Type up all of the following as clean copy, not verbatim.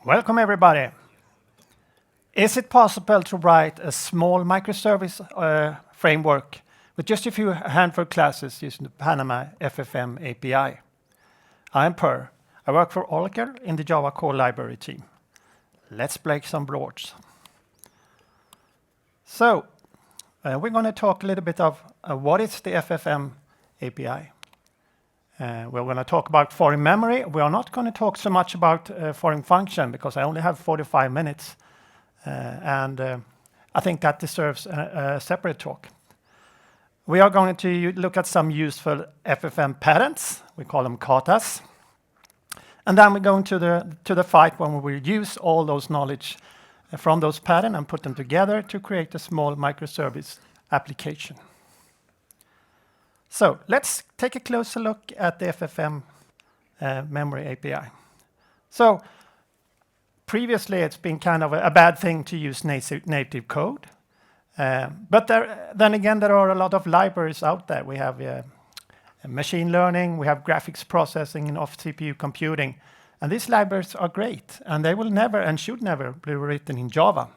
Welcome everybody. Is it possible to write a small microservice framework with just a few handful of classes using the Panama FFM API? I'm Per. I work for Oracle in the Java core library team. Let's break some boards. So, we're going to talk a little bit of what is the FFM API. We're going to talk about foreign memory. We are not going to talk so much about foreign function because I only have 45 minutes. I think that deserves a separate talk. We are going to look at some useful FFM patterns. We call them katas. And then we're going to the fight when we will use all those knowledge from those patterns and put them together to create a small microservice application. So let's take a closer look at the FFM memory API. So previously, it's been kind of a bad thing to use native code. But then again, there are a lot of libraries out there. We have machine learning, we have graphics processing and off-CPU computing. And these libraries are great, and they will never and should never be written in Java.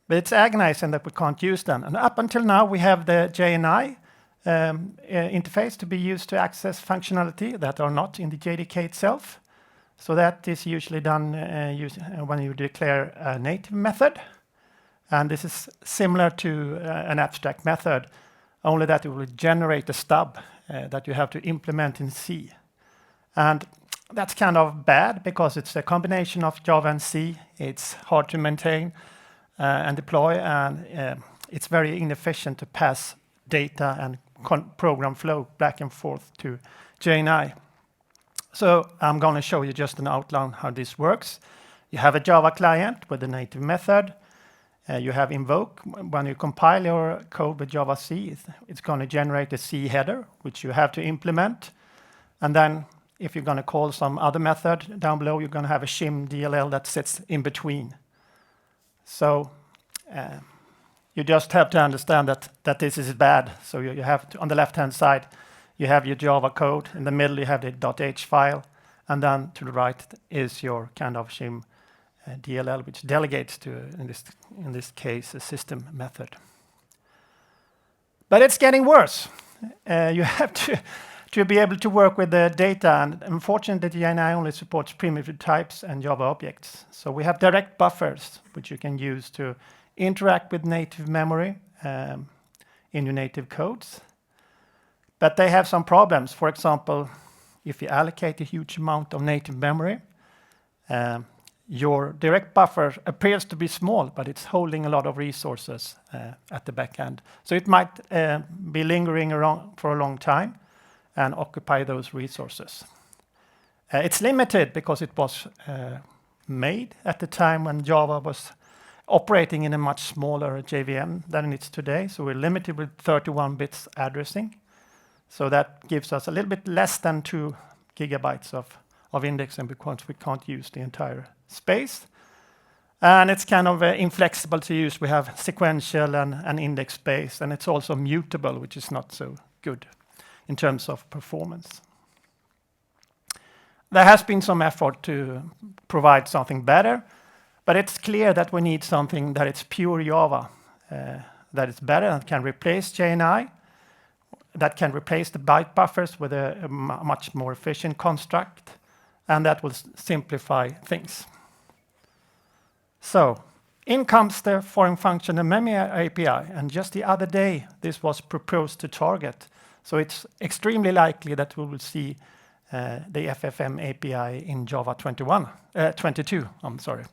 But it's agonizing that we can't use them. And up until now, we have the JNI interface to be used to access functionality that are not in the JDK itself. So that is usually done when you declare a native method. And this is similar to an abstract method, only that it will generate a stub that you have to implement in C. And that's kind of bad because it's a combination of Java and C. It's hard to maintain and deploy, and it's very inefficient to pass data and program flow back and forth to JNI. So I'm going to show you just an outline how this works. You have a Java client with a native method. You have invoke. When you compile your code with Java C, it's going to generate a C header, which you have to implement. And then if you're going to call some other method down below, you're going to have a shim DLL that sits in between. So you just have to understand that this is bad. So you have to, on the left-hand side, you have your Java code. In the middle, you have the .h file. And then to the right is your kind of shim DLL, which delegates to, in this case, a system method. But it's getting worse. You have to be able to work with the data. And unfortunately, the JNI only supports primitive types and Java objects. So we have direct buffers, which you can use to interact with native memory in your native codes. But they have some problems. For example, if you allocate a huge amount of native memory, your direct buffer appears to be small, but it's holding a lot of resources at the back end. So it might be lingering around for a long time and occupy those resources. It's limited because it was made at the time when Java was operating in a much smaller JVM than it is today. So we're limited with 31 bits addressing. So that gives us a little bit less than 2 gigabytes of indexing because we can't use the entire space. And it's kind of inflexible to use. We have sequential and index-based, and it's also mutable, which is not so good in terms of performance. There has been some effort to provide something better, but it's clear that we need something that is pure Java, that is better and can replace JNI, that can replace the byte buffers with a much more efficient construct, and that will simplify things. So in comes the foreign function and memory API, and just the other day this was proposed to target. So it's extremely likely that we will see the FFM API in Java 22. I'm sorry.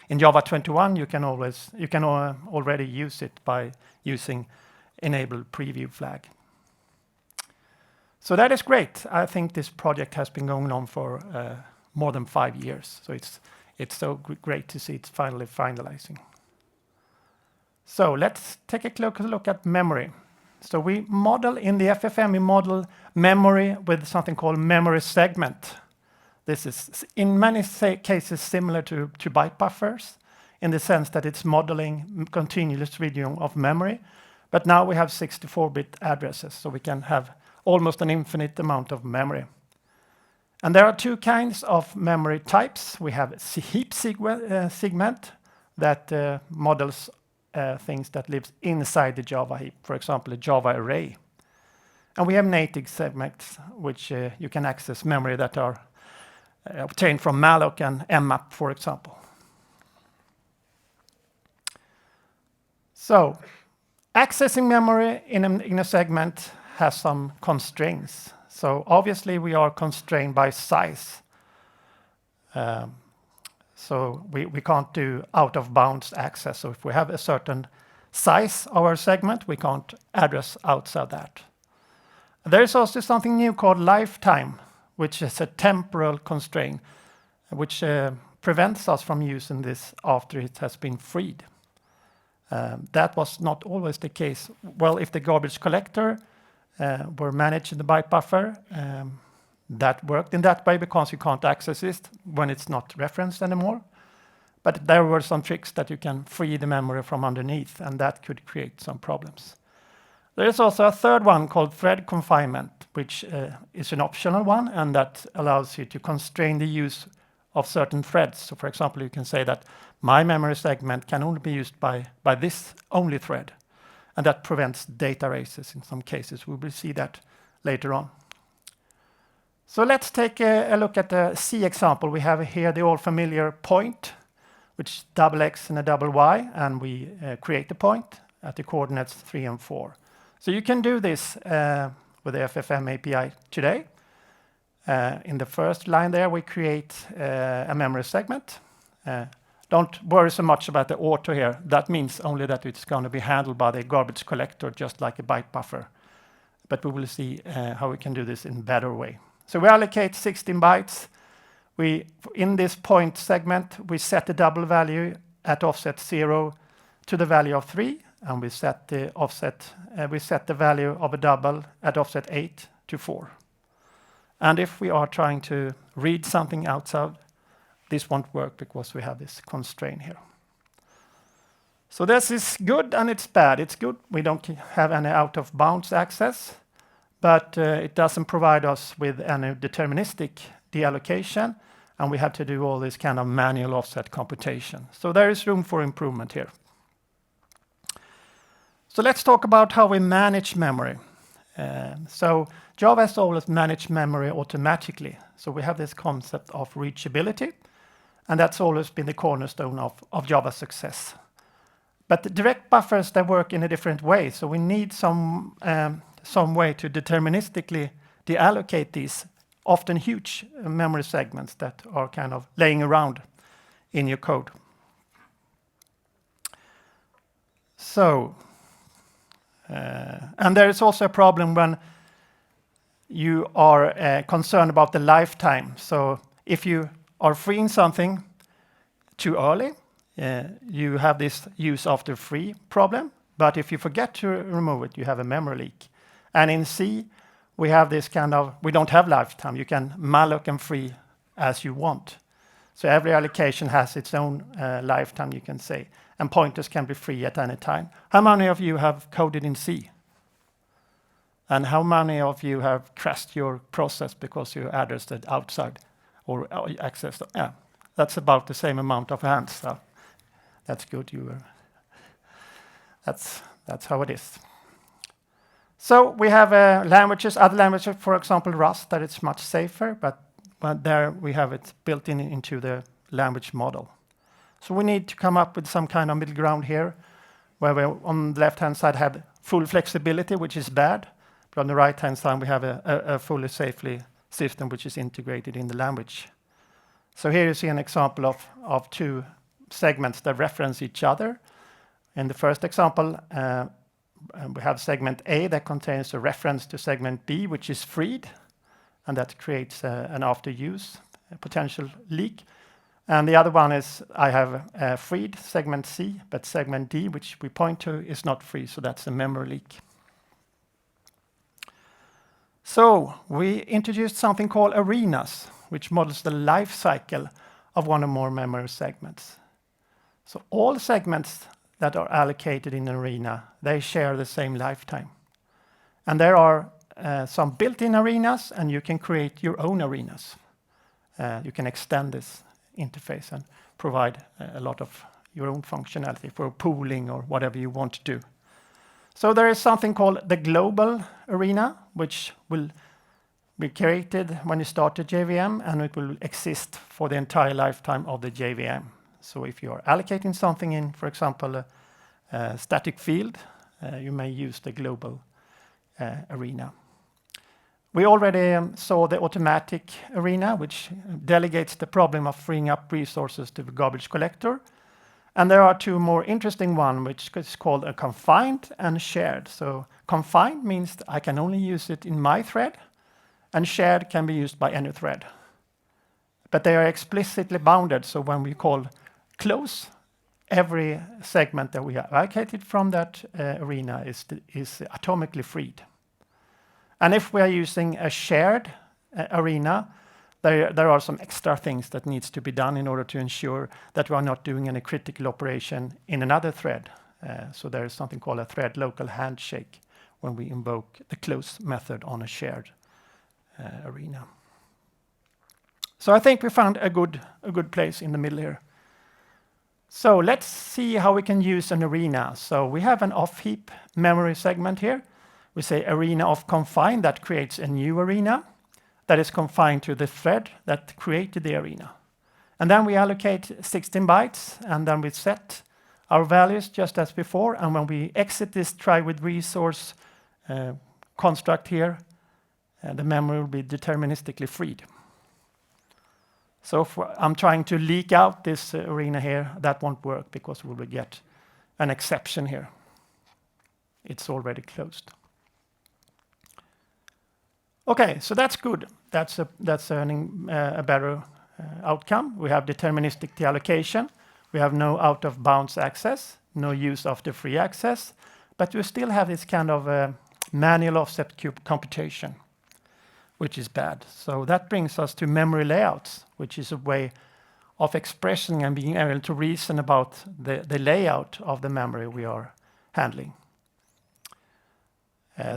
In Java 21, you can already use it by using enable preview flag. So that is great. I think this project has been going on for more than 5 years. So it's so great to see it's finally finalizing. So let's take a closer look at memory. So we model in the FFM, we model memory with something called MemorySegment. This is in many cases similar to byte buffers in the sense that it's modeling continuous reading of memory. But now we have 64-bit addresses, so we can have almost an infinite amount of memory. And there are two kinds of memory types. We have heap segment that models things that lives inside the Java heap, for example, a Java array. And we have native segments, which you can access memory that are obtained from malloc and mmap, for example. So, accessing memory in a segment has some constraints. So obviously we are constrained by size. So we can't do out of bounds access. So if we have a certain size of our segment, we can't address outside that. There is also something new called lifetime, which is a temporal constraint, which prevents us from using this after it has been freed. That was not always the case. Well, if the garbage collector were managed in the byte buffer, that worked in that way because you can't access it when it's not referenced anymore. But there were some tricks that you can free the memory from underneath, and that could create some problems. There is also a third one called thread confinement, which is an optional one, and that allows you to constrain the use of certain threads. So for example, you can say that my memory segment can only be used by this only thread. And that prevents data races in some cases. We will see that later on. So let's take a look at the C example. We have here the all familiar point, which is double X and a double Y, and we create the point at the coordinates 3 and 4. So you can do this with the FFM API today. In the first line there, we create a memory segment. Don't worry so much about the auto here. That means only that it's going to be handled by the garbage collector, just like a byte buffer. But we will see how we can do this in a better way. So we allocate 16 bytes. In this point segment, we set the double value at offset 0 to the value of 3, and we set the value of a double at offset 8 to 4. And if we are trying to read something outside, this won't work because we have this constraint here. So this is good and it's bad. It's good we don't have any out of bounds access, but it doesn't provide us with any deterministic deallocation, and we have to do all this kind of manual offset computation. So there is room for improvement here. So let's talk about how we manage memory. So Java has always managed memory automatically. So we have this concept of reachability, and that's always been the cornerstone of Java's success. But the direct buffers, they work in a different way. So we need some way to deterministically deallocate these often huge memory segments that are kind of laying around in your code. So, and there is also a problem when you are concerned about the lifetime. So if you are freeing something too early, you have this use after free problem. But if you forget to remove it, you have a memory leak. And in C, we have this kind of, we don't have lifetime. You can malloc and free as you want. So every allocation has its own lifetime, you can say. And pointers can be free at any time. How many of you have coded in C? And how many of you have crashed your process because you addressed it outside or accessed? Yeah, that's about the same amount of hands. So that's good. That's how it is. So we have languages, other languages, for example, Rust, that it's much safer, but there we have it built into the language model. So we need to come up with some kind of middle ground here, where we on the left-hand side have full flexibility, which is bad, but on the right-hand side we have a fully safely system which is integrated in the language. So here you see an example of two segments that reference each other. In the first example, we have segment A that contains a reference to segment B, which is freed, and that creates an after-use potential leak. And the other one is I have freed segment C, but segment D, which we point to, is not free, so that's a memory leak. So we introduced something called arenas, which models the life cycle of one or more memory segments. So all segments that are allocated in an arena, they share the same lifetime. And there are some built-in arenas, and you can create your own arenas. you can extend this interface and provide a lot of your own functionality for pooling or whatever you want to do. So there is something called the global arena, which will be created when you start the JVM, and it will exist for the entire lifetime of the JVM. So if you're allocating something in, for example, a static field, you may use the global arena. We already saw the automatic arena, which delegates the problem of freeing up resources to the garbage collector. And there are two more interesting ones, which is called a confined and shared. So confined means I can only use it in my thread, and shared can be used by any thread. But they are explicitly bounded, so when we call close, every segment that we have allocated from that arena is atomically freed. And if we are using a shared arena, there are some extra things that needs to be done in order to ensure that we are not doing any critical operation in another thread. So there is something called a thread local handshake when we invoke the close method on a shared arena. So I think we found a good place in the middle here. So let's see how we can use an arena. So we have an off-heap memory segment here. We say arena of confine, that creates a new arena that is confined to the thread that created the arena. And then we allocate 16 bytes, and then we set our values just as before. And when we exit this try with resource construct here, the memory will be deterministically freed. So if I'm trying to leak out this arena here, that won't work because we will get an exception here. It's already closed. Okay, so that's good. That's earning a better outcome. We have deterministic deallocation. We have no out-of-bounds access, no use of the free access, but we still have this kind of manual offset computation, which is bad. So that brings us to MemoryLayouts, which is a way of expressing and being able to reason about the layout of the memory we are handling.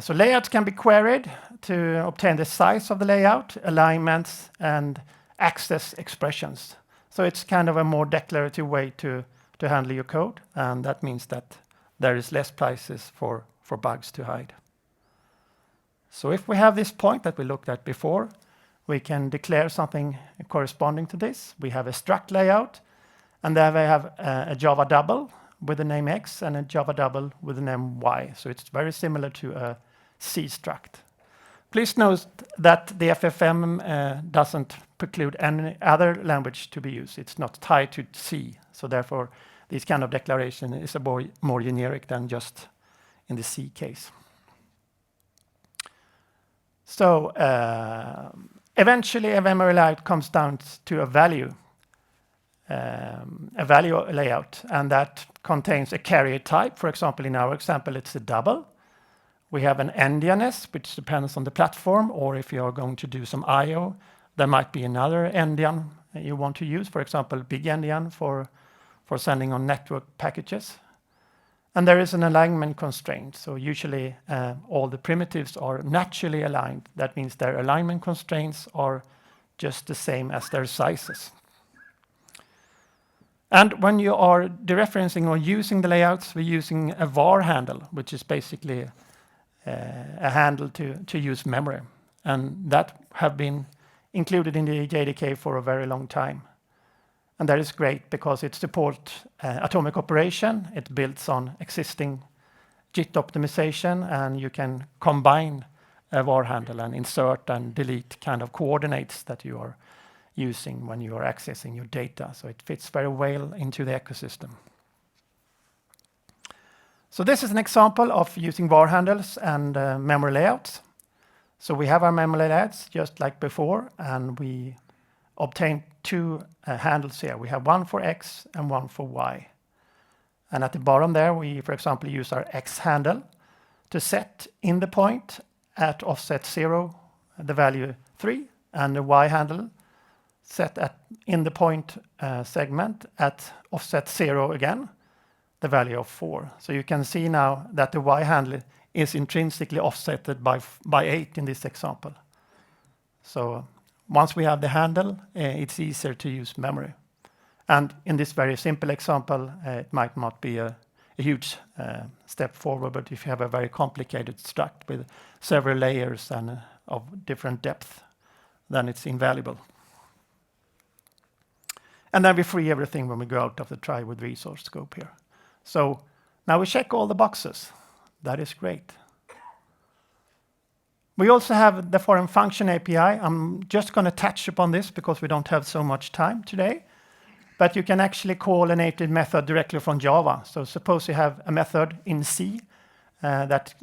So layouts can be queried to obtain the size of the layout, alignments, and access expressions. So it's kind of a more declarative way to handle your code, and that means that there is less places for bugs to hide. So if we have this point that we looked at before, we can declare something corresponding to this. We have a struct layout, and there we have a Java double with the name X and a Java double with the name Y. So it's very similar to a C struct. Please note that the FFM doesn't preclude any other language to be used. It's not tied to C. So therefore, this kind of declaration is a more generic than just in the C case. So eventually, a memory layout comes down to a value layout, and that contains a carrier type. For example, in our example, it's a double. We have an endianness, which depends on the platform, or if you are going to do some I/O, there might be another endian you want to use. For example, big endian for sending on network packages. And there is an alignment constraint. So usually all the primitives are naturally aligned. That means their alignment constraints are just the same as their sizes. And when you are dereferencing or using the layouts, we're using a var handle, which is basically a handle to use memory. And that have been included in the JDK for a very long time. And that is great because it supports atomic operation. It builds on existing JIT optimization, and you can combine a var handle and insert and delete kind of coordinates that you are using when you are accessing your data. So it fits very well into the ecosystem. So this is an example of using var handles and memory layouts. So we have our memory layouts just like before, and we obtain two handles here. We have one for X and one for Y. And at the bottom there, we, for example, use our X handle to set in the point at offset 0, the value 3, and the Y handle set at in the point segment at offset 0 again, the value of 4. So you can see now that the Y handle is intrinsically offsetted by 8 in this example. So once we have the handle, it's easier to use memory. And in this very simple example, it might not be a huge step forward, but if you have a very complicated struct with several layers and of different depth, then it's invaluable. And then we free everything when we go out of the try with resource scope here. So now we check all the boxes. That is great. We also have the foreign function API. I'm just going to touch upon this because we don't have so much time today. But you can actually call a native method directly from Java. So suppose you have a method in C that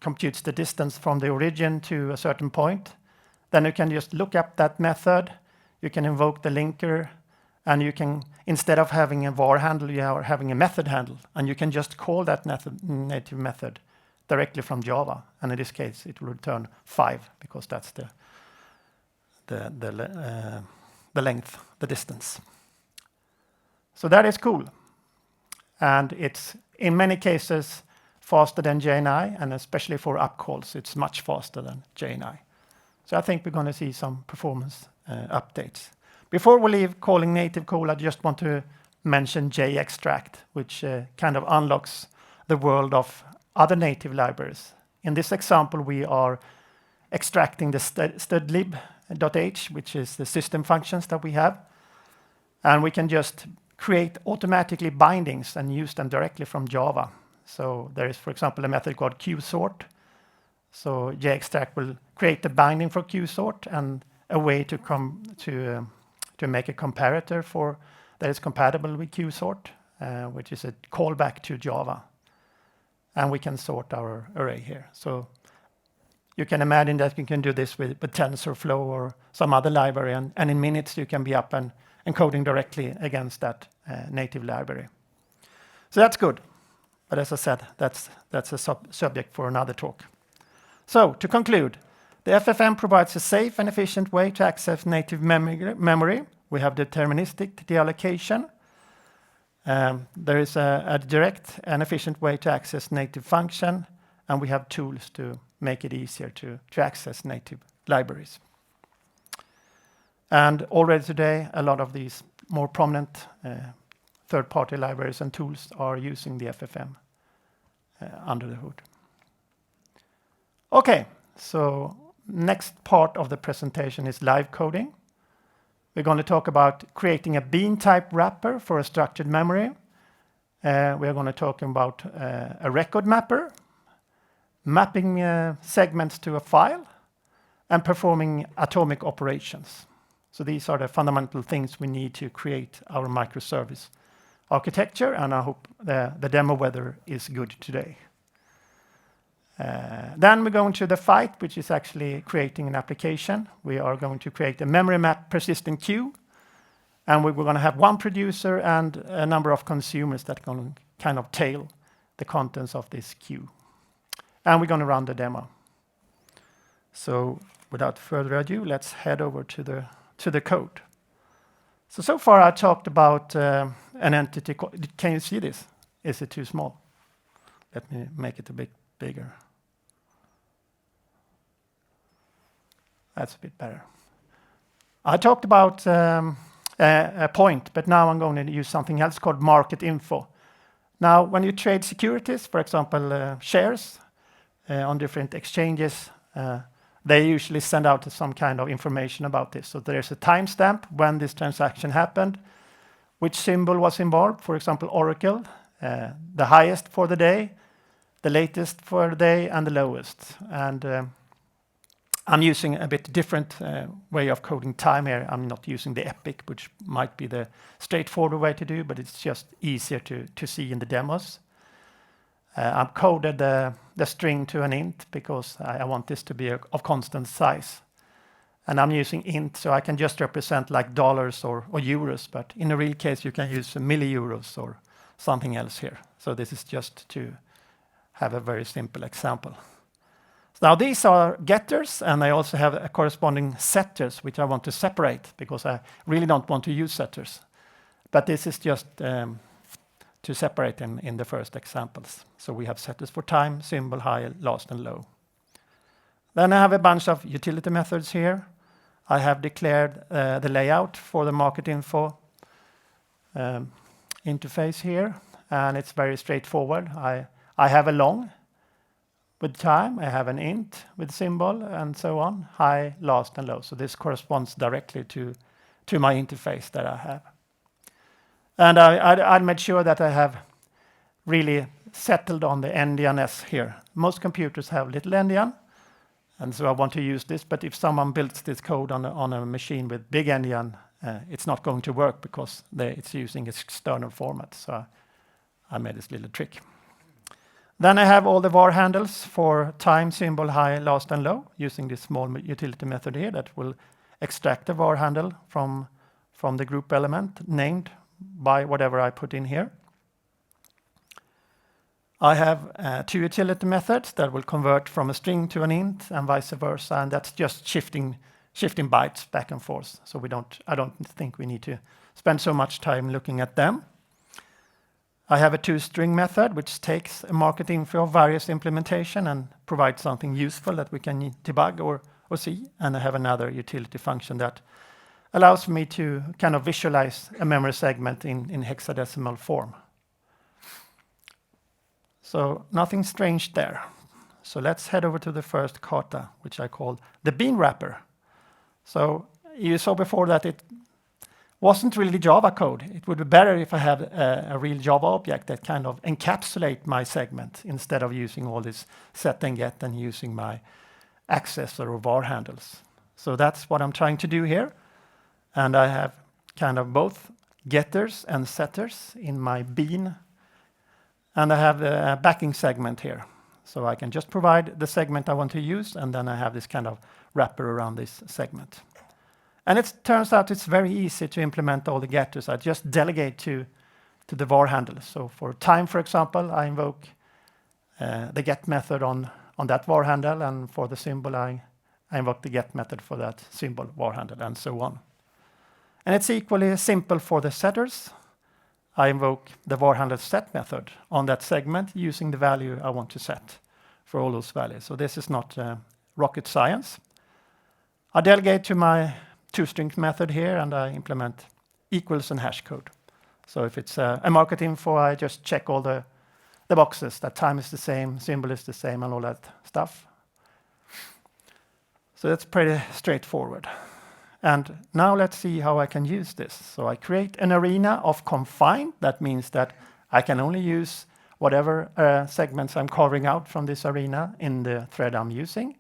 computes the distance from the origin to a certain point. Then you can just look up that method. You can invoke the linker. And you can, instead of having a var handle, you are having a method handle. And you can just call that native method directly from Java. And in this case, it will return 5 because that's the length, the distance. So that is cool. And it's, in many cases, faster than JNI, and especially for up calls, it's much faster than JNI. So I think we're going to see some performance updates. Before we leave calling native call, I just want to mention JExtract, which kind of unlocks the world of other native libraries. In this example, we are extracting the studlib.h, which is the system functions that we have. And we can just create automatically bindings and use them directly from Java. So there is, for example, a method called qsort. So JExtract will create the binding for qsort and a way to make a comparator for that is compatible with qsort, which is a callback to Java. And we can sort our array here. So you can imagine that you can do this with TensorFlow or some other library, and in minutes you can be up and encoding directly against that native library. So that's good. But as I said, that's a subject for another talk. So to conclude, the FFM provides a safe and efficient way to access native memory. We have deterministic deallocation. There is a direct and efficient way to access native function, and we have tools to make it easier to access native libraries. And already today, a lot of these more prominent third-party libraries and tools are using the FFM under the hood. Okay, so next part of the presentation is live coding. We're going to talk about creating a bean type wrapper for a structured memory. We're going to talk about a record mapper, mapping segments to a file, and performing atomic operations. So these are the fundamental things we need to create our microservice architecture, and I hope the demo weather is good today. Then we're going to the fight, which is actually creating an application. We are going to create a memory map persistent queue, and we're going to have one producer and a number of consumers that can kind of tail the contents of this queue. And we're going to run the demo. So without further ado, let's head over to the code. So far I talked about an entity. Can you see this? Is it too small? Let me make it a bit bigger. That's a bit better. I talked about a point, but now I'm going to use something else called market info. Now, when you trade securities, for example, shares on different exchanges, they usually send out some kind of information about this. So there's a timestamp when this transaction happened, which symbol was involved, for example, Oracle, the highest for the day, the latest for the day, and the lowest. And I'm using a bit different way of coding time here. I'm not using the epic, which might be the straightforward way to do, but it's just easier to see in the demos. I've coded the string to an int because I want this to be of constant size. And I'm using int, so I can just represent like dollars or euros, but in a real case, you can use millieuros or something else here. So this is just to have a very simple example. Now these are getters, and I also have a corresponding setters, which I want to separate because I really don't want to use setters. But this is just to separate them in the first examples. So we have setters for time, symbol, high, last, and low. Then I have a bunch of utility methods here. I have declared the layout for the market info interface here, and it's very straightforward. I have a long with time, I have an int with symbol, and so on, high, last, and low. So this corresponds directly to my interface that I have. And I made sure that I have really settled on the endianness here. Most computers have little endian, and so I want to use this, but if someone builds this code on a machine with big endian, it's not going to work because it's using external format. So I made this little trick. Then I have all the var handles for time, symbol, high, last, and low, using this small utility method here that will extract the var handle from the group element named by whatever I put in here. I have 2 utility methods that will convert from a string to an int and vice versa, and that's just shifting bytes back and forth. So I don't think we need to spend so much time looking at them. I have a toString method which takes a market info of various implementation and provides something useful that we can debug or see. And I have another utility function that allows me to kind of visualize a memory segment in hexadecimal form. So nothing strange there. So let's head over to the first kata, which I call the bean wrapper. So you saw before that it wasn't really Java code. It would be better if I had a real Java object that kind of encapsulate my segment instead of using all this set and get and using my access or var handles. So that's what I'm trying to do here. And I have kind of both getters and setters in my bean. And I have the backing segment here. So I can just provide the segment I want to use, and then I have this kind of wrapper around this segment. And it turns out it's very easy to implement all the getters. I just delegate to the var handle. So for time, for example, I invoke the get method on that var handle, and for the symbol, I invoke the get method for that symbol var handle, and so on. And it's equally simple for the setters. I invoke the var handle set method on that segment using the value I want to set for all those values. So this is not rocket science. I delegate to my toString method here, and I implement equals and hash code. So if it's a market info, I just check all the boxes, that time is the same, symbol is the same, and all that stuff. So that's pretty straightforward. And now let's see how I can use this. So I create an arena of confined. That means that I can only use whatever segments I'm carving out from this arena in the thread I'm using.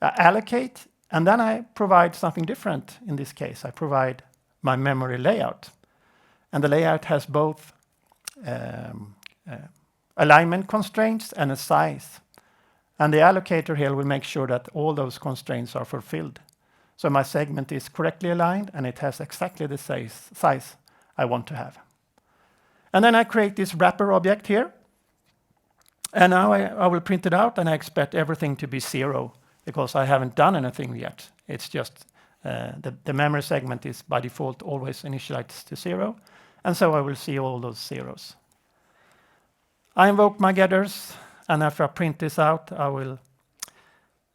I allocate, and then I provide something different in this case. I provide my memory layout. And the layout has both alignment constraints and a size. And the allocator here will make sure that all those constraints are fulfilled. So my segment is correctly aligned, and it has exactly the size I want to have. And then I create this wrapper object here. And now I will print it out, and I expect everything to be 0 because I haven't done anything yet. It's just the memory segment is by default always initialized to 0. And so I will see all those zeros. I invoke my getters, and after I print this out, I will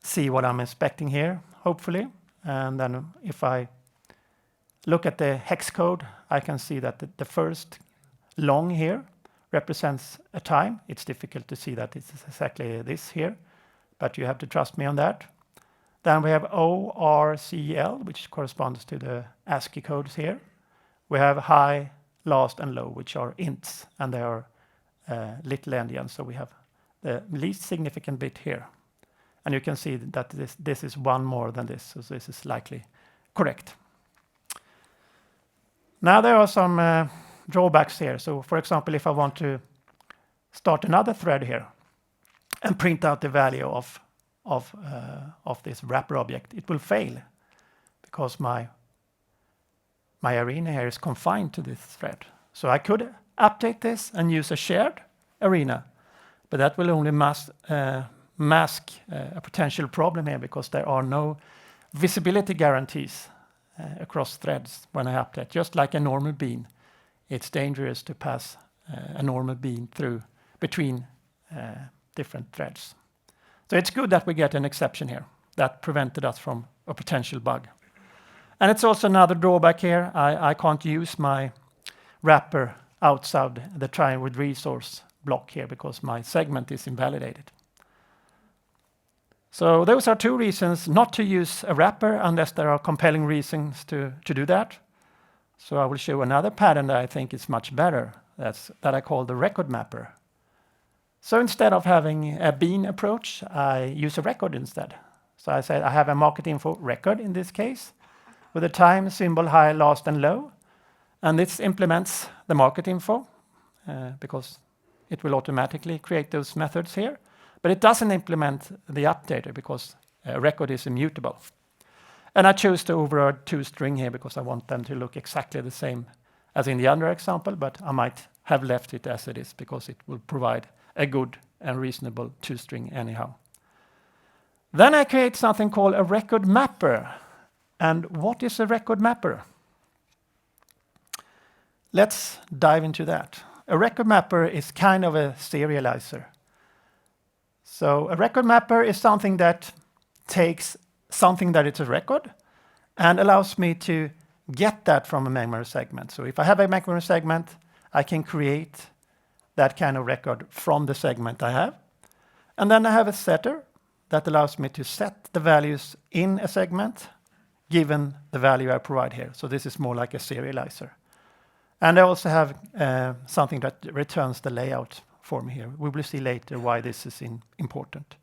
see what I'm expecting here, hopefully. And then if I look at the hex code, I can see that the first long here represents a time. It's difficult to see that it's exactly this here, but you have to trust me on that. Then we have ORCL, which corresponds to the ASCII codes here. We have high, last, and low, which are ints, and they are little endian. So we have the least significant bit here. And you can see that this is one more than this, so this is likely correct. Now there are some drawbacks here. So for example, if I want to start another thread here and print out the value of this wrapper object, it will fail because my arena here is confined to this thread. So I could update this and use a shared arena, but that will only mask a potential problem here because there are no visibility guarantees across threads when I update. Just like a normal bean, it's dangerous to pass a normal bean through between different threads. So it's good that we get an exception here that prevented us from a potential bug. And it's also another drawback here. I can't use my wrapper outside the try with resource block here because my segment is invalidated. So those are two reasons not to use a wrapper unless there are compelling reasons to do that. So I will show another pattern that I think is much better. That I call the record mapper. So instead of having a bean approach, I use a record instead. So I say I have a market info record in this case with a time, symbol, high, last, and low. And this implements the market info because it will automatically create those methods here. But it doesn't implement the updater because a record is immutable. And I chose to override toString here because I want them to look exactly the same as in the other example, but I might have left it as it is because it will provide a good and reasonable toString anyhow. Then I create something called a record mapper. And what is a record mapper? Let's dive into that. A record mapper is kind of a serializer. So a record mapper is something that takes something that is a record and allows me to get that from a memory segment. So if I have a memory segment, I can create that kind of record from the segment I have. And then I have a setter that allows me to set the values in a segment given the value I provide here. So this is more like a serializer. And I also have something that returns the layout for me here. We will see later why this is important.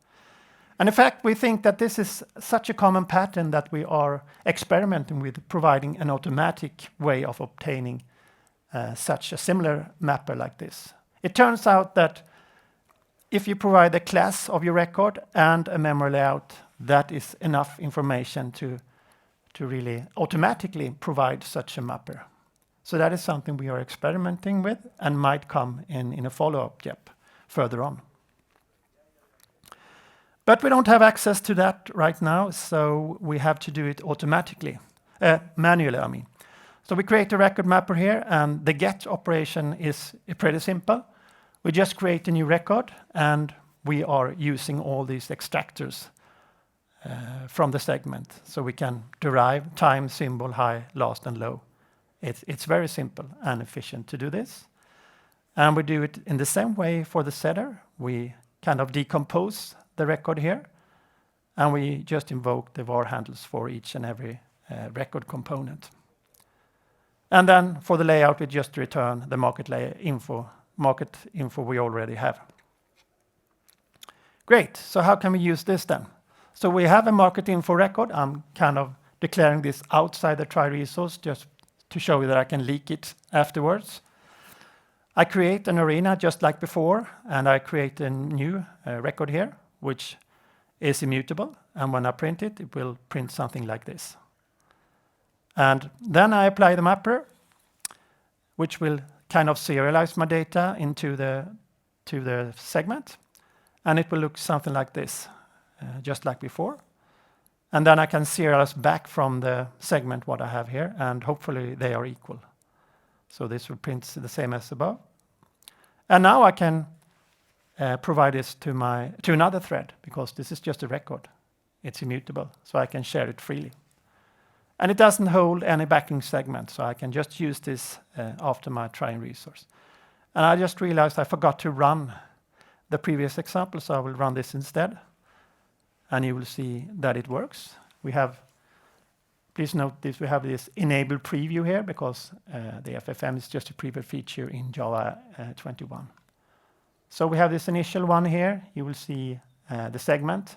And in fact, we think that this is such a common pattern that we are experimenting with providing an automatic way of obtaining such a similar mapper like this. It turns out that if you provide a class of your record and a memory layout, that is enough information to really automatically provide such a mapper. So that is something we are experimenting with and might come in a follow-up step further on. But we don't have access to that right now, so we have to do it automatically, manually, I mean. So we create a record mapper here, and the get operation is pretty simple. We just create a new record, and we are using all these extractors from the segment. So we can derive time, symbol, high, last, and low. It's very simple and efficient to do this. And we do it in the same way for the setter. We kind of decompose the record here, and we just invoke the var handles for each and every record component. And then for the layout, we just return the market info we already have. Great, so how can we use this then? So we have a market info record. I'm kind of declaring this outside the try resource just to show you that I can leak it afterwards. I create an arena just like before, and I create a new record here, which is immutable. And when I print it, it will print something like this. And then I apply the mapper, which will kind of serialize my data into the segment. And it will look something like this, just like before. And then I can serialize back from the segment what I have here, and hopefully they are equal. So this will print the same as above. And now I can provide this to another thread, because this is just a record. It's immutable, so I can share it freely. And it doesn't hold any backing segment, so I can just use this after my trying resource. And I just realized I forgot to run the previous example, so I will run this instead. And you will see that it works. Please note this, we have this enable preview here because the FFM is just a preview feature in Java 21. So we have this initial one here. You will see the segment.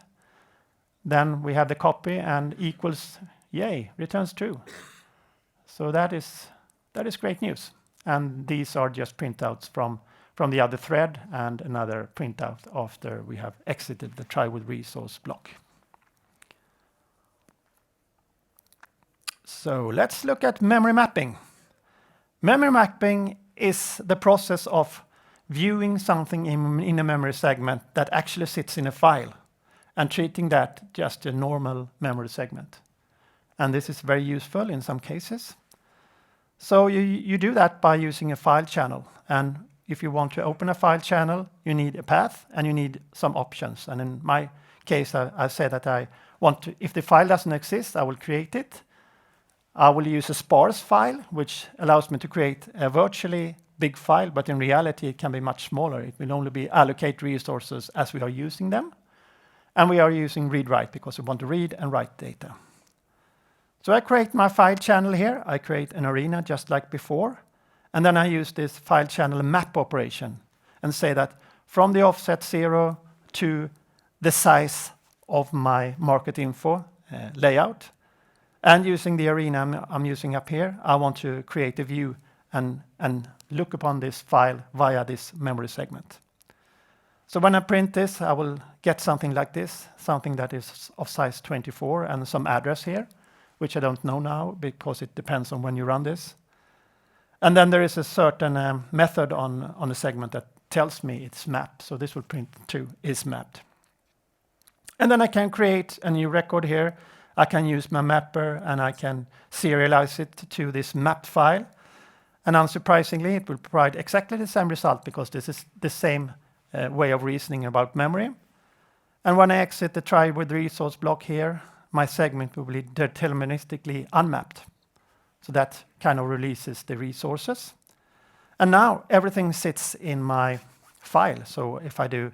Then we have the copy and equals, yay, returns true. So that is great news. And these are just printouts from the other thread and another printout after we have exited the try with resource block. So let's look at memory mapping. Memory mapping is the process of viewing something in a memory segment that actually sits in a file and treating that just a normal memory segment. And this is very useful in some cases. So you do that by using a file channel. And if you want to open a file channel, you need a path and you need some options. And in my case, I say that I want to, if the file doesn't exist, I will create it. I will use a sparse file, which allows me to create a virtually big file, but in reality it can be much smaller. It will only be allocate resources as we are using them. And we are using read-write because we want to read and write data. So I create my file channel here. I create an arena just like before. And then I use this file channel map operation and say that from the offset 0 to the size of my market info layout, and using the arena I'm using up here, I want to create a view and look upon this file via this memory segment. So when I print this, I will get something like this, something that is of size 24 and some address here, which I don't know now because it depends on when you run this. And then there is a certain method on the segment that tells me it's mapped. So this will print to is mapped. And then I can create a new record here. I can use my mapper and I can serialize it to this mapped file. And unsurprisingly, it will provide exactly the same result because this is the same way of reasoning about memory. And when I exit the try with resource block here, my segment will be deterministically unmapped. So that kind of releases the resources. And now everything sits in my file. So if I do,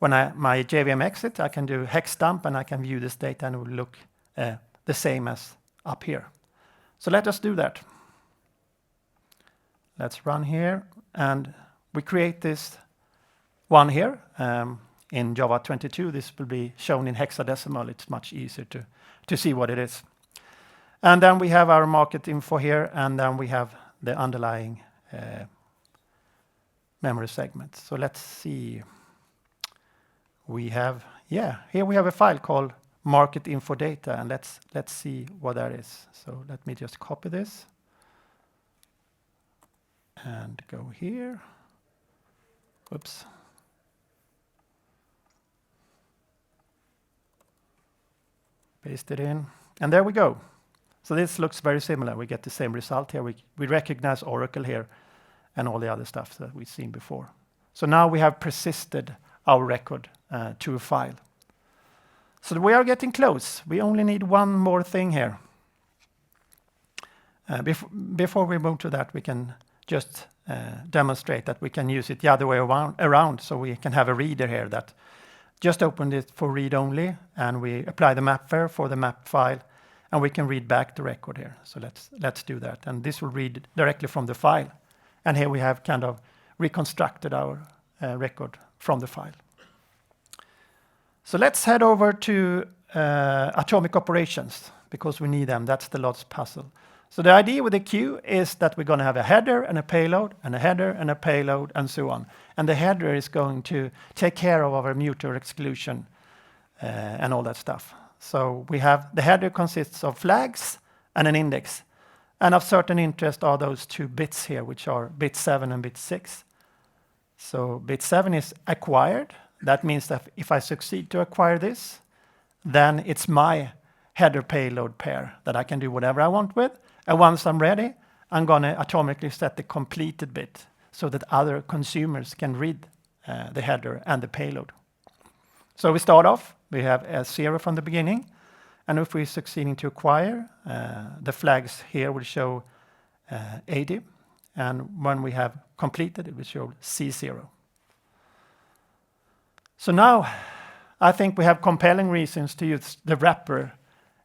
my JVM exit, I can do hex dump and I can view this data and it will look the same as up here. So let us do that. Let's run here and we create this one here. In Java 22, this will be shown in hexadecimal. It's much easier to see what it is. And then we have our market info here, and then we have the underlying memory segment. So let's see. We have, here we have a file called market info data, and let's see what that is. So let me just copy this and go here. Whoops. Paste it in, and there we go. So this looks very similar. We get the same result here. We recognize Oracle here and all the other stuff that we've seen before. So now we have persisted our record to a file. So we are getting close. We only need one more thing here. Before we move to that, we can just demonstrate that we can use it the other way around. So we can have a reader here that just opened it for read only, and we apply the mapper for the map file, and we can read back the record here. So let's do that. And this will read directly from the file. And here we have kind of reconstructed our record from the file. So let's head over to atomic operations because we need them. That's the last puzzle. So the idea with the queue is that we're going to have a header and a payload and a header and a payload and so on. And the header is going to take care of our mutual exclusion and all that stuff. So we have the header consists of flags and an index. And of certain interest are those two bits here, which are bit 7 and bit 6. So bit 7 is acquired. That means that if I succeed to acquire this, then it's my header payload pair that I can do whatever I want with. And once I'm ready, I'm going to atomically set the completed bit so that other consumers can read the header and the payload. So we start off, we have a 0 from the beginning. And if we're succeeding to acquire, the flags here will show 80. And when we have completed, it will show C0. So now I think we have compelling reasons to use the wrapper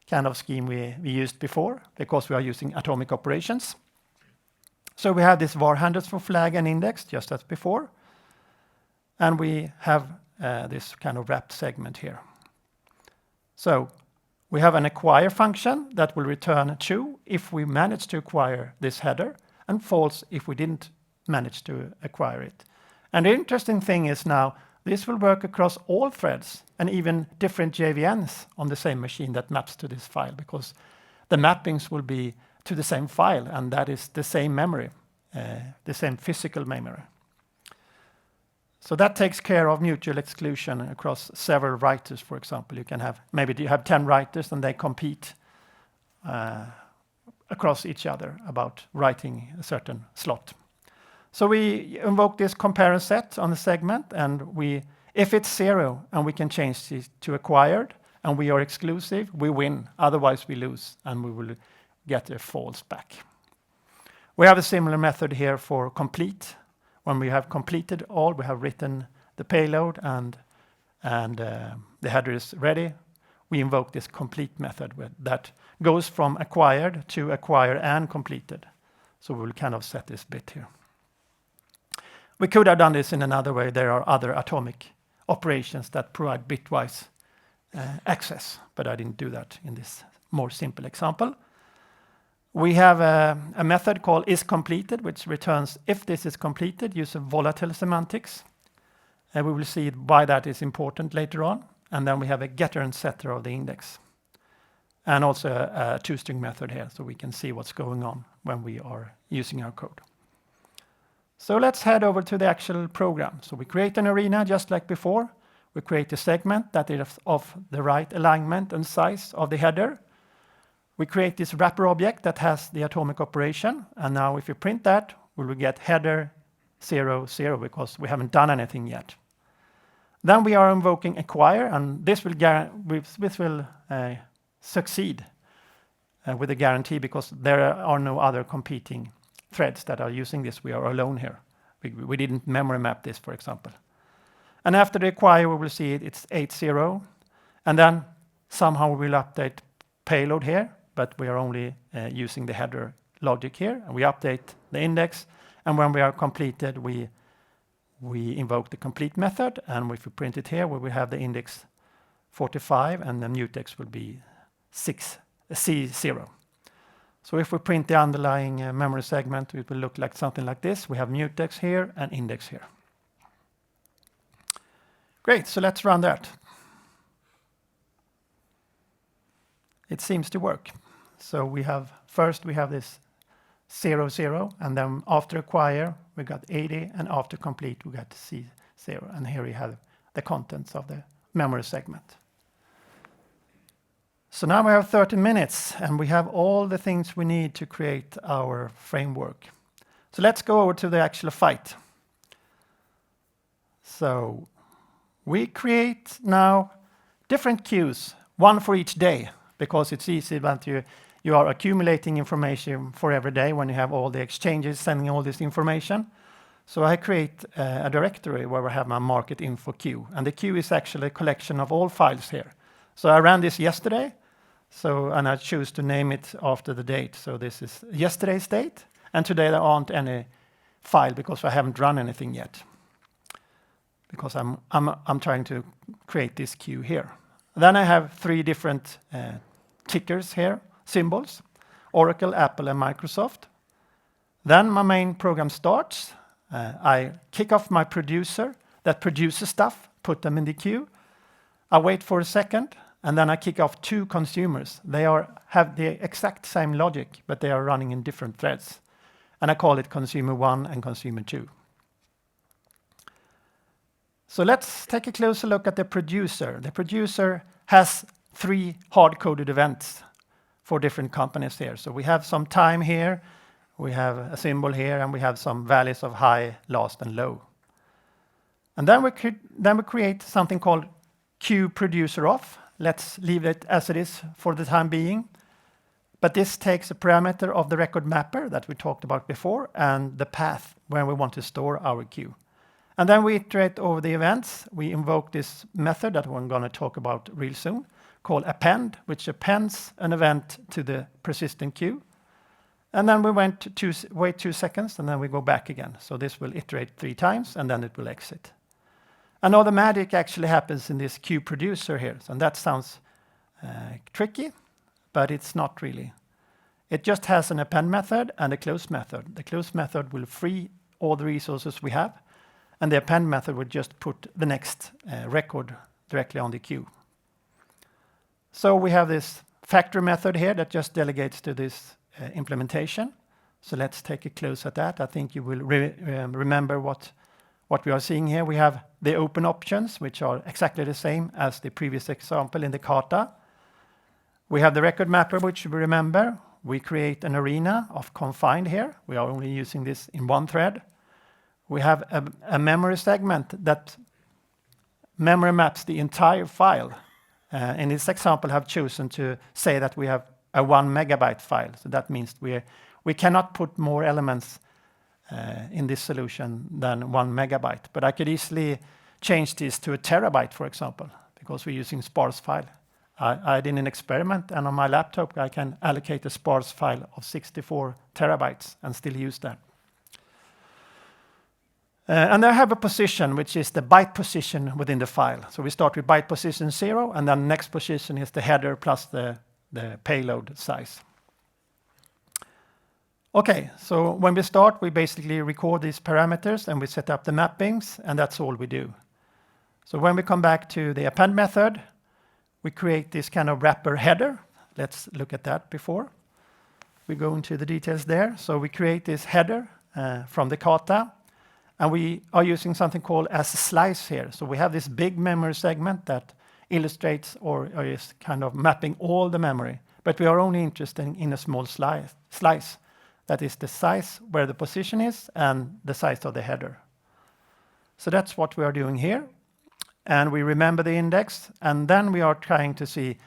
kind of scheme we used before because we are using atomic operations. So we have this var handles for flag and index just as before. And we have this kind of wrapped segment here. So we have an acquire function that will return true if we manage to acquire this header and false if we didn't manage to acquire it. And the interesting thing is now this will work across all threads and even different JVMs on the same machine that maps to this file because the mappings will be to the same file and that is the same memory, the same physical memory. So that takes care of mutual exclusion across several writers, for example. You can have, maybe you have 10 writers and they compete across each other about writing a certain slot. So we invoke this compare set on the segment and if it's 0 and we can change it to acquired and we are exclusive, we win. Otherwise we lose and we will get a false back. We have a similar method here for complete. When we have completed all, we have written the payload and the header is ready, we invoke this complete method that goes from acquired to acquire and completed. So we will kind of set this bit here. We could have done this in another way. There are other atomic operations that provide bitwise access, but I didn't do that in this more simple example. We have a method called isCompleted, which returns if this is completed, using volatile semantics. And we will see why that is important later on. And then we have a getter and setter of the index. And also a toString method here, so we can see what's going on when we are using our code. So let's head over to the actual program. So we create an arena just like before. We create a segment that is of the right alignment and size of the header. We create this wrapper object that has the atomic operation. And now if you print that, we will get header 0, 0, because we haven't done anything yet. Then we are invoking acquire, and this will succeed with a guarantee, because there are no other competing threads that are using this. We are alone here. We didn't memory map this, for example. And after the acquire, we will see it's 8.0. And then somehow we will update payload here, but we are only using the header logic here. And we update the index. And when we are completed, we invoke the complete method. And if we print it here, we will have the index 45, and the mutex will be C0. So if we print the underlying memory segment, it will look like something like this. We have mutex here and index here. Great, so let's run that. It seems to work. So we have this 0, 0, and then after acquire, we got 80, and after complete, we got C0. And here we have the contents of the memory segment. So now we have 30 minutes, and we have all the things we need to create our framework. So let's go over to the actual fight. So we create now different queues, one for each day, because it's easy that you are accumulating information for every day when you have all the exchanges sending all this information. So I create a directory where I have my market info queue, and the queue is actually a collection of all files here. So I ran this yesterday, and I choose to name it after the date. So this is yesterday's date, and today there aren't any file because I haven't run anything yet, because I'm trying to create this queue here. Then I have 3 different tickers here, symbols, Oracle, Apple, and Microsoft. Then my main program starts. I kick off my producer that produces stuff, put them in the queue. I wait for a second, and then I kick off 2 consumers. They have the exact same logic, but they are running in different threads. And I call it consumer 1 and consumer 2. So let's take a closer look at the producer. The producer has 3 hard-coded events for different companies here. So we have some time here, we have a symbol here, and we have some values of high, last, and low. And then we create something called queue producer off. Let's leave it as it is for the time being. But this takes a parameter of the record mapper that we talked about before, and the path where we want to store our queue. And then we iterate over the events. We invoke this method that we're going to talk about real soon, called append, which appends an event to the persistent queue. And then we wait 2 seconds, and then we go back again. So this will iterate 3 times, and then it will exit. And all the magic actually happens in this queue producer here. And that sounds tricky, but it's not really. It just has an append method and a close method. The close method will free all the resources we have, and the append method would just put the next record directly on the queue. So we have this factory method here that just delegates to this implementation. So let's take a close at that. I think you will remember what we are seeing here. We have the open options, which are exactly the same as the previous example in the kata. We have the record mapper, which we remember. We create an arena of confined here. We are only using this in one thread. We have a memory segment that memory maps the entire file. In this example, I have chosen to say that we have a 1 megabyte file. So that means we cannot put more elements in this solution than 1 megabyte. But I could easily change this to a terabyte, for example, because we're using sparse file. I did an experiment, and on my laptop, I can allocate a sparse file of 64 terabytes and still use that. And I have a position, which is the byte position within the file. So we start with byte position 0, and then next position is the header plus the payload size. Okay, so when we start, we basically record these parameters, and we set up the mappings, and that's all we do. So when we come back to the append method, we create this kind of wrapper header. Let's look at that before we go into the details there. So we create this header from the kata, and we are using something called as a slice here. So we have this big memory segment that illustrates or is kind of mapping all the memory, but we are only interested in a small slice. That is the size where the position is and the size of the header. So that's what we are doing here. And we remember the index, and then we are trying to see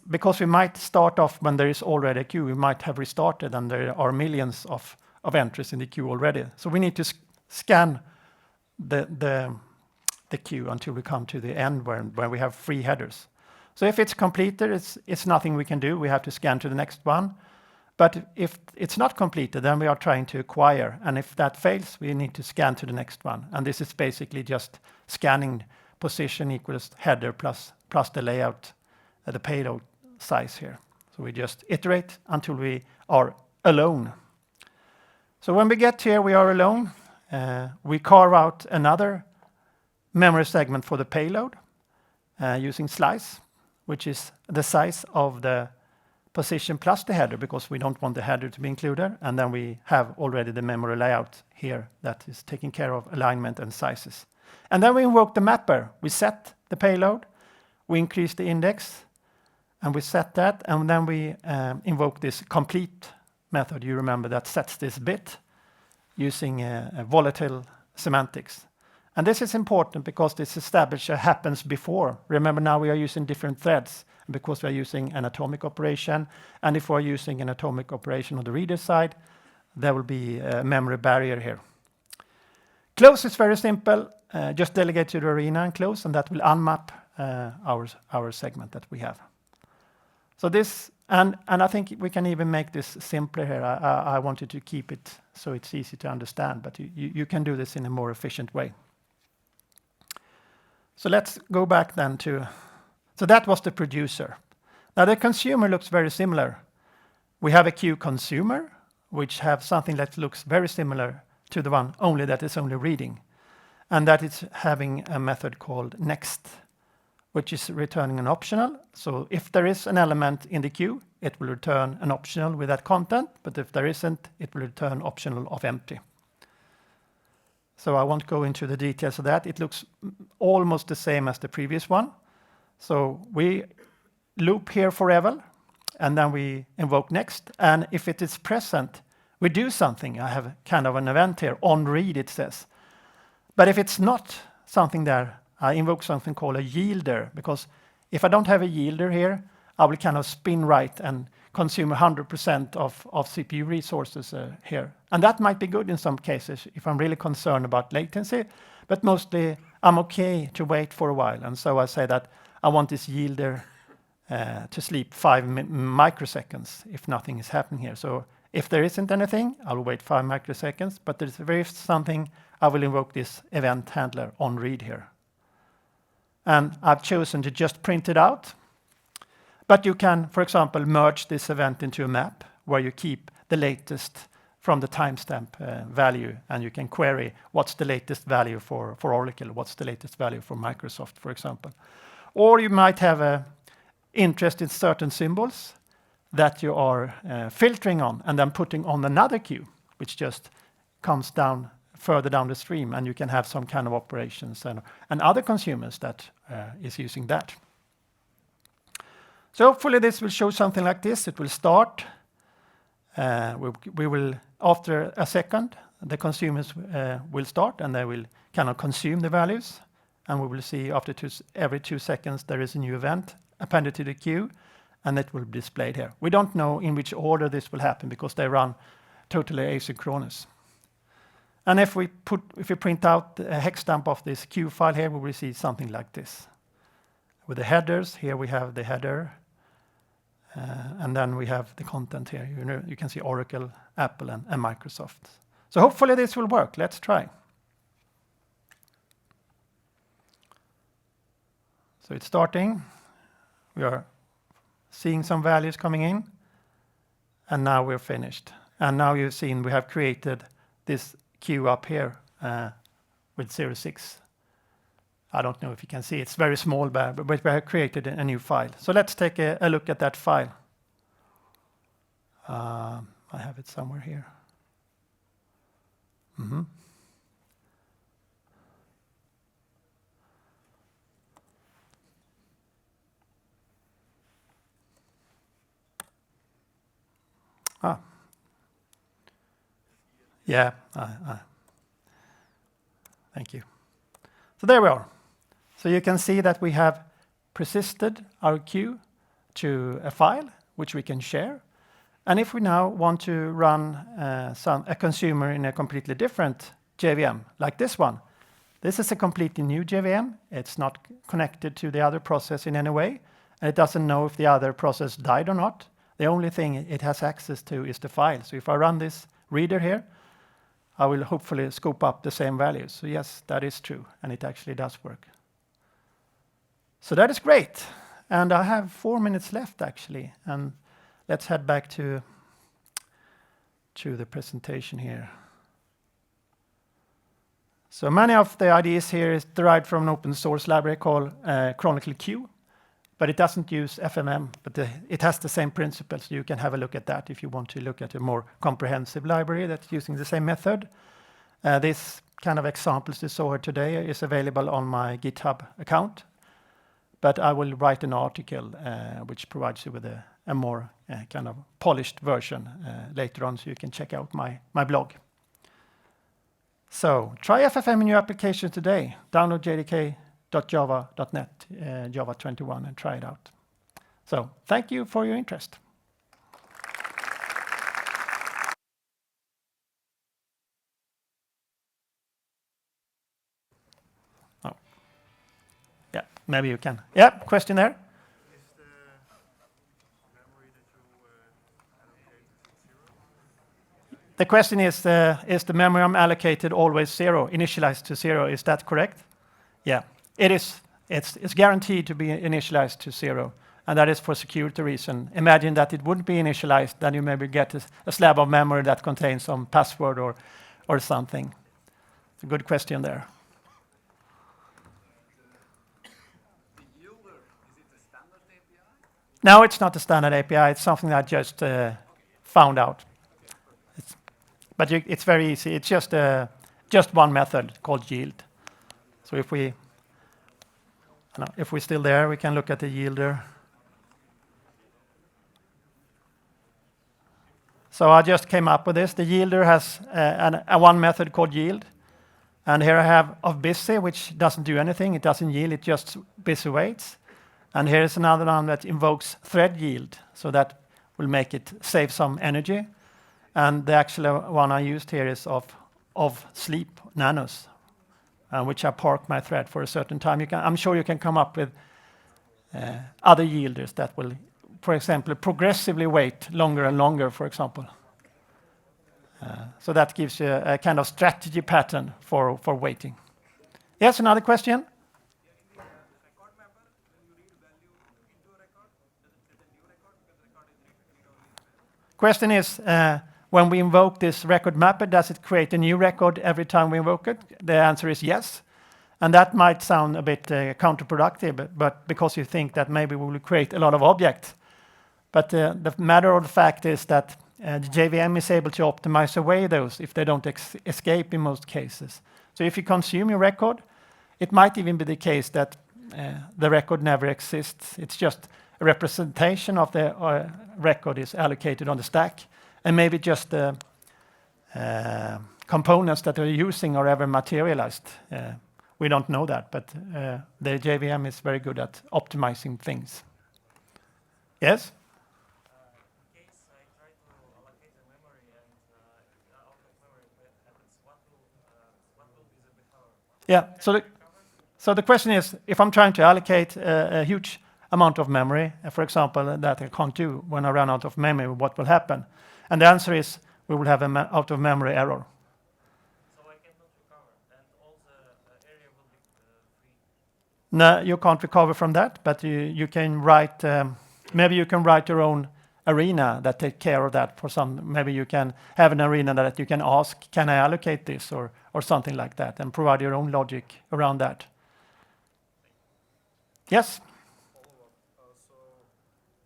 because we might start off when there is already a queue, we might have restarted and there are millions of entries in the queue already. So we need to scan the queue until we come to the end where we have 3 headers. So if it's completed, it's nothing we can do. We have to scan to the next one. But if it's not completed, then we are trying to acquire. And if that fails, we need to scan to the next one. And this is basically just scanning position equals header plus the layout, the payload size here. So we just iterate until we are alone. So when we get here, we are alone. We carve out another memory segment for the payload using slice, which is the size of the position plus the header, because we don't want the header to be included. And then we have already the memory layout here that is taking care of alignment and sizes. And then we invoke the mapper. We set the payload, we increase the index, and we set that. And then we invoke this complete method. You remember that sets this bit using a volatile semantics. And this is important because this establisher happens before. Remember, now we are using different threads because we are using an atomic operation. And if we're using an atomic operation on the reader side, there will be a memory barrier here. Close is very simple. Just delegate to the arena and close, and that will unmap our segment that we have. So this, and I think we can even make this simpler here. I wanted to keep it so it's easy to understand, but you can do this in a more efficient way. So let's go back then to, so that was the producer. Now the consumer looks very similar. We have a queue consumer, which have something that looks very similar to the one, only that is only reading. And that is having a method called next, which is returning an optional. So if there is an element in the queue, it will return an optional with that content. But if there isn't, it will return optional of empty. So I won't go into the details of that. It looks almost the same as the previous one. So we loop here forever, and then we invoke next. And if it is present, we do something. I have kind of an event here, on read it says. But if it's not something there, I invoke something called a yielder, because if I don't have a yielder here, I will kind of spin right and consume 100% of CPU resources here. And that might be good in some cases if I'm really concerned about latency, but mostly I'm okay to wait for a while. And so I say that I want this yielder to sleep 5 microseconds if nothing is happening here. So if there isn't anything, I will wait 5 microseconds, but if there is something, I will invoke this event handler on read here. And I've chosen to just print it out. But you can, for example, merge this event into a map where you keep the latest from the timestamp value, and you can query what's the latest value for Oracle, what's the latest value for Microsoft, for example. Or you might have an interest in certain symbols that you are filtering on and then putting on another queue, which just comes down further down the stream, and you can have some kind of operations and other consumers that is using that. So hopefully this will show something like this. It will start. We will, after a second, the consumers will start, and they will kind of consume the values. And we will see after every 2 seconds there is a new event appended to the queue. and it will be displayed here. We don't know in which order this will happen because they run totally asynchronous. And if we print out a hex dump of this Q file here, we will see something like this. With the headers, here we have the header, and then we have the content here. You can see Oracle, Apple, and Microsoft. So hopefully this will work. Let's try. So it's starting. We are seeing some values coming in, and now we're finished. And now you've seen we have created this queue up here with 06. I don't know if you can see, it's very small, but we have created a new file. So let's take a look at that file. I have it somewhere here. Yeah, thank you. So there we are. So you can see that we have persisted our queue to a file which we can share. And if we now want to run a consumer in a completely different JVM, like this one, this is a completely new JVM. It's not connected to the other process in any way, and it doesn't know if the other process died or not. The only thing it has access to is the file. So if I run this reader here, I will hopefully scoop up the same values. So yes, that is true, and it actually does work. So that is great. And I have 4 minutes left, actually. And let's head back to the presentation here. So many of the ideas here is derived from an open source library called Chronicle Q, but it doesn't use FMM, but it has the same principles. You can have a look at that if you want to look at a more comprehensive library that's using the same method. This kind of examples you saw here today is available on my GitHub account, but I will write an article which provides you with a more kind of polished version later on, so you can check out my blog. So try FFM in your application today. Download jdk.java.net, Java 21, and try it out. So thank you for your interest. Oh. Yeah, maybe you can. Yeah, question there? The question is the memory I'm allocated always 0, initialized to 0? Is that correct? Yeah, it is. It's guaranteed to be initialized to 0, and that is for security reason. Imagine that it wouldn't be initialized, then you maybe get a slab of memory that contains some password or something. It's a good question there. The yielder, is it a standard API? No, it's not a standard API. It's something I just found out. But it's very easy. It's just one method called yield. So if we're still there, we can look at the yielder. So I just came up with this. The yielder has a one method called yield. And here I have of busy, which doesn't do anything. It doesn't yield. It just busy waits. And here is another one that invokes thread yield. So that will make it save some energy. And the actual one I used here is of sleep nanos, which I park my thread for a certain time. I'm sure you can come up with other yielders that will, for example, progressively wait longer and longer, for example. So that gives you a kind of strategy pattern for waiting. Yes, another question? Question is, when we invoke this record mapper, does it create a new record every time we invoke it? The answer is yes. And that might sound a bit counterproductive, but because you think that maybe we will create a lot of objects. But the matter of the fact is that the JVM is able to optimize away those if they don't escape in most cases. So if you consume your record, it might even be the case that the record never exists. It's just a representation of the record is allocated on the stack, and maybe just the components that are using are ever materialized. We don't know that, but the JVM is very good at optimizing things. Yes? In case I try to allocate the memory and out of memory happens, what will be the behavior? Yeah. So the question is, if I'm trying to allocate a huge amount of memory, for example, that I can't do when I run out of memory, what will happen? And the answer is we will have an out of memory error. So I cannot recover, and all the area will be free. No, you can't recover from that, but you can write, maybe you can write your own arena that take care of that for some, maybe you can have an arena that you can ask, can I allocate this or something like that, and provide your own logic around that. Yes? Follow-up. So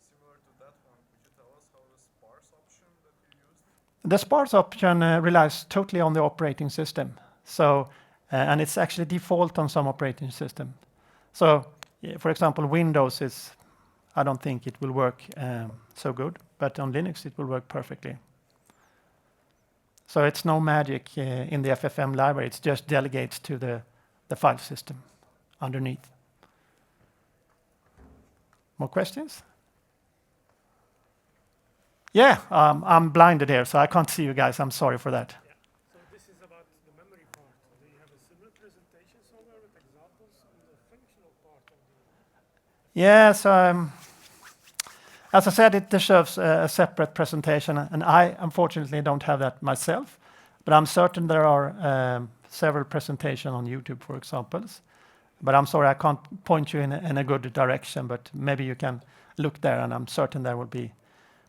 similar to that one, could you tell us how the sparse option that you used? The sparse option relies totally on the operating system. So, and it's actually default on some operating system. So, for example, Windows is, I don't think it will work so good, but on Linux it will work perfectly. So it's no magic in the FFM library. It's just delegates to the file system underneath. More questions? Yeah, I'm blinded here, so I can't see you guys. I'm sorry for that. Yeah. So this is about the memory part. Do you have a similar presentation somewhere with examples on the functional part of the... Yes, as I said, it deserves a separate presentation, and I unfortunately don't have that myself, but I'm certain there are several presentations on YouTube, for examples. But I'm sorry, I can't point you in a good direction, but maybe you can look there, and I'm certain there will be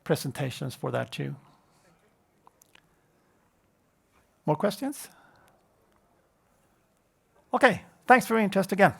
presentations for that too. More questions? Okay, thanks for your interest again.